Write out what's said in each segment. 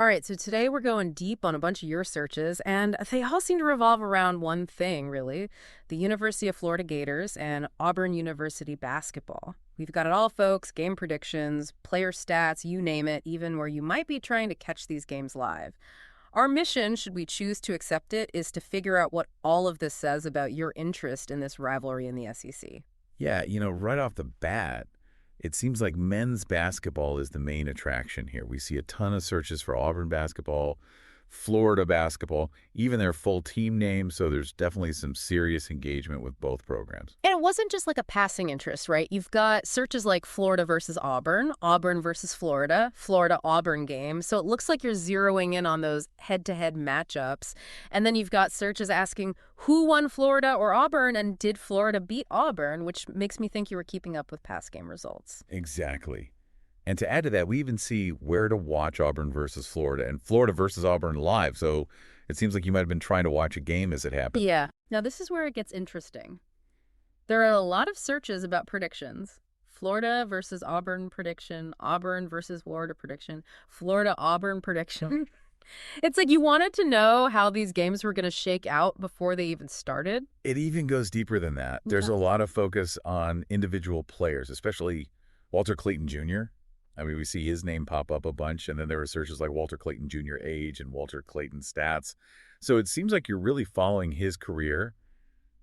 All right, so today we're going deep on a bunch of your searches, and they all seem to revolve around one thing, really: the University of Florida Gators and Auburn University basketball. We've got it all, folks: game predictions, player stats, you name it, even where you might be trying to catch these games live. Our mission, should we choose to accept it, is to figure out what all of this says about your interest in this rivalry in the SEC. Yeah, right off the bat, it seems like men's basketball is the main attraction here. We see a ton of searches for Auburn basketball, Florida basketball, even their full team name, so there's definitely some serious engagement with both programs. And it wasn't just like a passing interest, right? You've got searches like Florida versus Auburn, Auburn versus Florida, Florida-Auburn game. So it looks like you're zeroing in on those head-to-head matchups. And then you've got searches asking who won Florida or Auburn, and did Florida beat Auburn, which makes me think you were keeping up with past game results. Exactly. And to add to that, we even see where to watch Auburn versus Florida and Florida versus Auburn live. So it seems like you might have been trying to watch a game as it happened. Yeah. Now, this is where it gets interesting. There are a lot of searches about predictions. Florida versus Auburn prediction, Auburn versus Florida prediction, Florida-Auburn prediction. It's like you wanted to know how these games were going to shake out before they even started. It even goes deeper than that. There's a lot of focus on individual players, especially Walter Clayton Jr. I mean, we see his name pop up a bunch, and then there are searches like Walter Clayton Jr. age and Walter Clayton stats. So it seems like you're really following his career,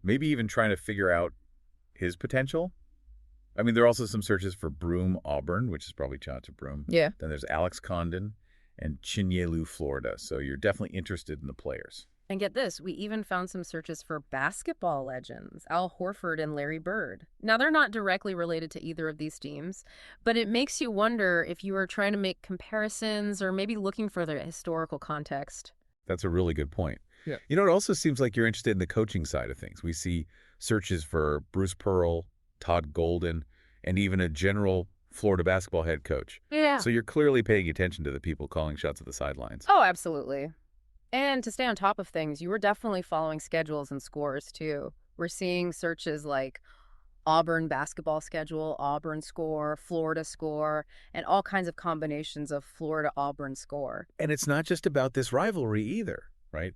maybe even trying to figure out his potential. I mean, there are also some searches for Broome Auburn, which is probably shot to Broome. Yeah. Then there's Alex Condon and Chinyelu, Florida. So you're definitely interested in the players. And get this, we even found some searches for basketball legends, Al Horford and Larry Bird. Now, they're not directly related to either of these teams, but it makes you wonder if you were trying to make comparisons or maybe looking for the historical context. That's a really good point. Yeah. It also seems like you're interested in the coaching side of things. We see searches for Bruce Pearl, Todd Golden, and even a general Florida basketball head coach. Yeah. So you're clearly paying attention to the people calling shots at the sidelines. Oh, absolutely. And to stay on top of things, you were definitely following schedules and scores, too. We're seeing searches like Auburn basketball schedule, Auburn score, Florida score, and all kinds of combinations of Florida-Auburn score. And it's not just about this rivalry either, right?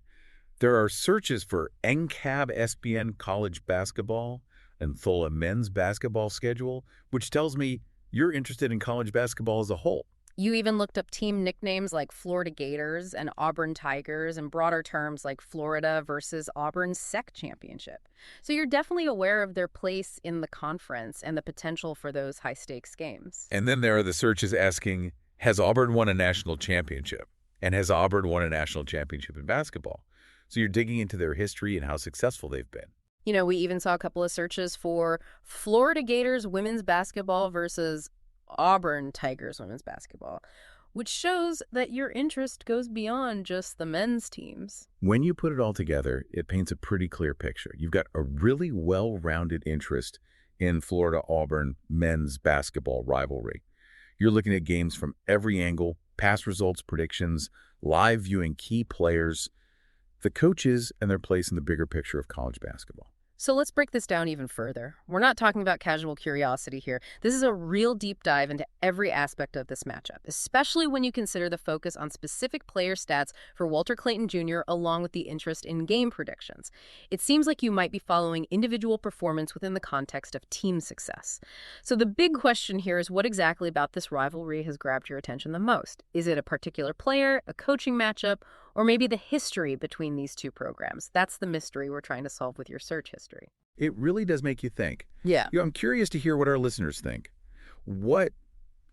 There are searches for NCAB SBN college basketball and Thola men's basketball schedule, which tells me you're interested in college basketball as a whole. You even looked up team nicknames like Florida Gators and Auburn Tigers, and broader terms like Florida versus Auburn SEC Championship. So you're definitely aware of their place in the conference and the potential for those high-stakes games. And then there are the searches asking, has Auburn won a national championship? And has Auburn won a national championship in basketball? So you're digging into their history and how successful they've been. You know, we even saw a couple of searches for Florida Gators women's basketball versus Auburn Tigers women's basketball, which shows that your interest goes beyond just the men's teams. When you put it all together, it paints a pretty clear picture. You've got a really well-rounded interest in Florida-Auburn men's basketball rivalry. You're looking at games from every angle, past results, predictions, live viewing key players, the coaches, and their place in the bigger picture of college basketball. So let's break this down even further. We're not talking about casual curiosity here. This is a real deep dive into every aspect of this matchup, especially when you consider the focus on specific player stats for Walter Clayton Jr. along with the interest in game predictions. It seems like you might be following individual performance within the context of team success. So the big question here is, what exactly about this rivalry has grabbed your attention the most? Is it a particular player, a coaching matchup, or maybe the history between these two programs? That's the mystery we're trying to solve with your search history. It really does make you think. Yeah. I'm curious to hear what our listeners think. What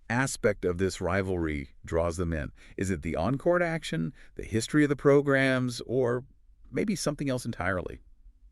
aspect of this rivalry draws them in? Is it the on-court action, the history of the programs, or maybe something else entirely?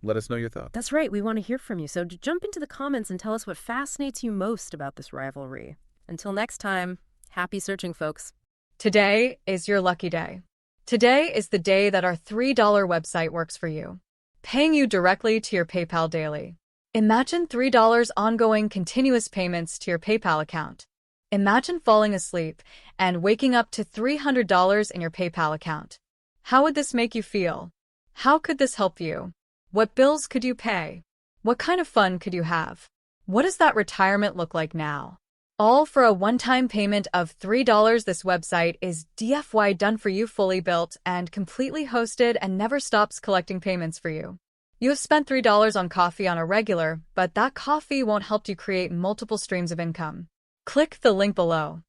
Let us know your thoughts. That's right. We want to hear from you. So jump into the comments and tell us what fascinates you most about this rivalry. Until next time, happy searching, folks. Today is your lucky day. Today is the day that our $3 website works for you, paying you directly to your PayPal daily. Imagine $3 ongoing continuous payments to your PayPal account. Imagine falling asleep and waking up to $300 in your PayPal account. How would this make you feel? How could this help you? What bills could you pay? What kind of fun could you have? What does that retirement look like now? All for a one-time payment of $3. This website is DFY done for you, fully built and completely hosted, and never stops collecting payments for you. You have spent $3 on coffee on a regular, but that coffee won't help you create multiple streams of income. Click the link below.